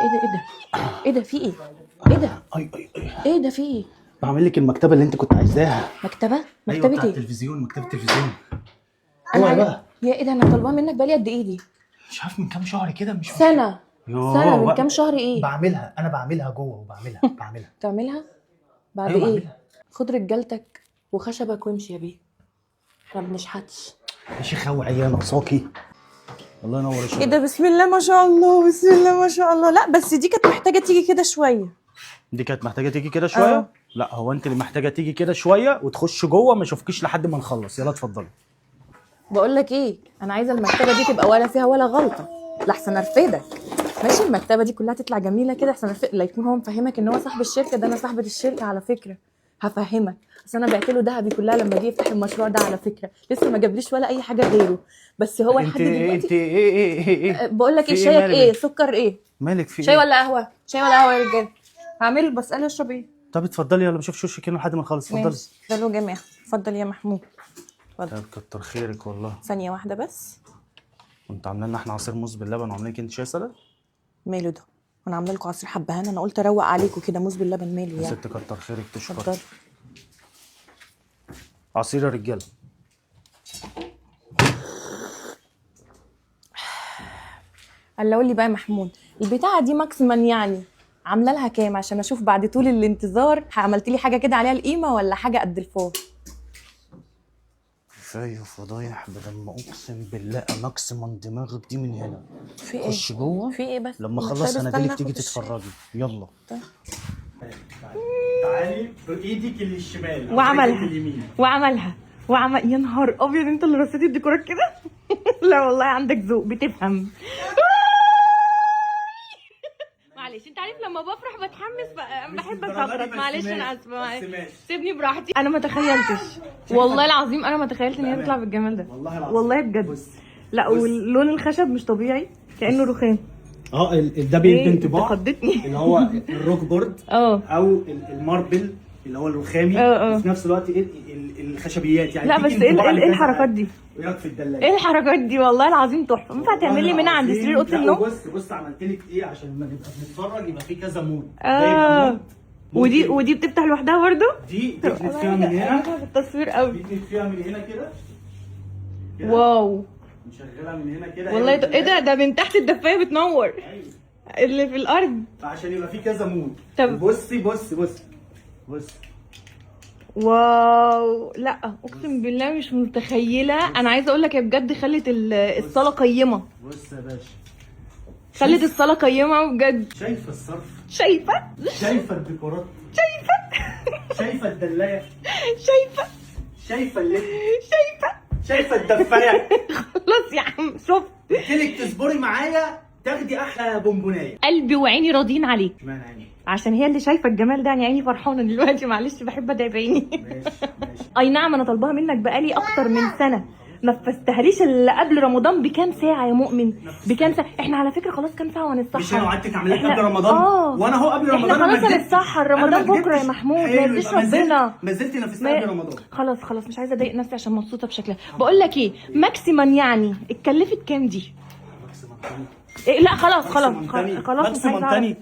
ايه ده ايه ده ايه ده في ايه؟ ايه ده؟ اي اي اي ايه ده في ايه؟ بعمل لك المكتبه اللي انت كنت عايزاها. مكتبه؟ ايوه مكتبه بتاع ايه؟ التلفزيون، مكتبه التلفزيون. انا اوعي بقى. يا ايه ده، انا طالباها منك بقالي قد ايه دي؟ مش عارف من كام شهر كده، مش سنه. سنه من يوه كام شهر ايه؟ بعملها، انا بعملها جوه وبعملها. تعملها بعد ايوه ايه؟ بعملها. خد رجالتك وخشبك وامشي يا بيه، احنا ما بنشحتش. يا شيخه اوعي يا ناقصاكي. الله ينور يا شيخ. ايه ده بسم الله ما شاء الله، بسم الله ما شاء الله. لا بس دي كانت محتاجه تيجي كده شويه. دي كانت محتاجه تيجي كده شويه. لا هو انت اللي محتاجه تيجي كده شويه وتخش جوه ما اشوفكيش لحد ما نخلص. يلا اتفضلي. بقول لك ايه، انا عايزه المكتبه دي تبقى ولا فيها ولا غلطه، لحسن ارفدك. ماشي، المكتبه دي كلها تطلع جميله كده، احسن لا يكون هو مفهمك ان هو صاحب الشركه. ده انا صاحبه الشركه على فكره، هفهمك. بس انا بعت له دهبي كلها لما جه يفتح المشروع ده على فكره، لسه ما جابليش ولا اي حاجه غيره. بس هو لحد دلوقتي انت ايه بقول لك ايه، في شايك مالك؟ ايه، سكر ايه، مالك في شاي ايه؟ ولا قهوه؟ شاي ولا قهوه يا رجاله؟ هعمل بساله اشرب ايه. طب اتفضلي، يلا ما اشوفش وشك هنا لحد ما نخلص. اتفضلي. ماشي، اتفضلوا يا جماعه، اتفضل يا محمود، اتفضل. طب كتر خيرك والله. ثانيه واحده بس. كنت عامله لنا احنا عصير موز باللبن وعاملين لك انت شاي سلطه. ماله ده؟ انا عامله لكم عصير حبهان، انا قلت اروق عليكم كده، موز باللبن ماله يا يعني. ست كتر خيرك، تشكر. اتفضل. عصير يا رجاله. قال قول لي بقى يا محمود، البتاعه دي ماكسيمم يعني عامله لها كام، عشان اشوف بعد طول الانتظار عملت لي حاجه كده عليها القيمه ولا حاجه قد الفار. كفايه فضايح، بدل ما اقسم بالله ماكسيمم دماغك دي من هنا. في ايه؟ خش جوه. في ايه بس؟ لما طيب اخلص استنى هناديلك تيجي آخد الشاي. تتفرجي. يلا. طيب. تعالي بايدك الشمال وعملها اليمين. وعمل يا نهار ابيض، انت اللي رصيتي الديكورات كده. لا والله عندك ذوق، بتفهم. معلش، انت عارف لما بفرح بتحمس بحب ازغرط. معلش انا اسفه، معلش. سيبني براحتي. انا ما تخيلتش والله العظيم، انا ما تخيلت ان هي تطلع بالجمال ده. والله العظيم. والله بجد. بص. لا واللون الخشب مش طبيعي، كانه رخام. ده بيدي انطباع خضتني. اللي هو الروك بورد اه او الماربل اللي هو الرخامي، وفي نفس الوقت الخشبيات يعني. لا بس ايه الحركات دي؟ ايه رايك في الدلايه؟ ايه الحركات دي؟ والله العظيم تحفه. ينفع تعمل لي منها عند سرير اوضه النوم؟ بص عملت لك ايه عشان لما نبقى بنتفرج يبقى في كذا مود. ودي بتفتح لوحدها برضه؟ دي تكنت فيها من هنا. في التصوير قوي. تكنت فيها من هنا كده. واو. نشغلها من هنا كده. والله ايه ده من تحت الدفايه بتنور. ايوه. اللي في الارض. فعشان يبقى في كذا مود. طب بصي. واو. لا اقسم بالله مش متخيله. انا عايزه اقول لك، هي بجد خلت الصاله قيمه. بص يا باشا، خلت الصاله قيمه بجد. شايفه الصرف؟ شايفه الديكورات؟ شايفه الدلايه؟ شايفه اللب؟ شايفه الدفايه؟ خلاص يا عم شفت. قلتلك تصبري معايا تاخدي احلى بونبونايه. قلبي وعيني راضيين عليك. اشمعنى عيني؟ عشان هي اللي شايفه الجمال ده، يعني عيني فرحانه دلوقتي. معلش بحب ادعي بعيني. ماشي. اي نعم، انا طالباها منك بقالي اكتر من سنه، ما نفذتهاليش الا قبل رمضان بكام ساعه يا مؤمن. بكام ساعه؟ احنا على فكره خلاص كام ساعه وهنتسحر. مش انا وعدتك اعمل لك قبل رمضان؟ وانا اهو قبل رمضان. احنا خلاص هنتسحر. رمضان بكره يا محمود، ما يرضيش ربنا. ما زلت نفسنا قبل رمضان. خلاص مش عايزه اضايق نفسي عشان مبسوطه بشكلها. بقول لك ايه، ماكسيمم يعني اتكلفت كام دي؟ إيه لا خلاص مش عايزه اعرف.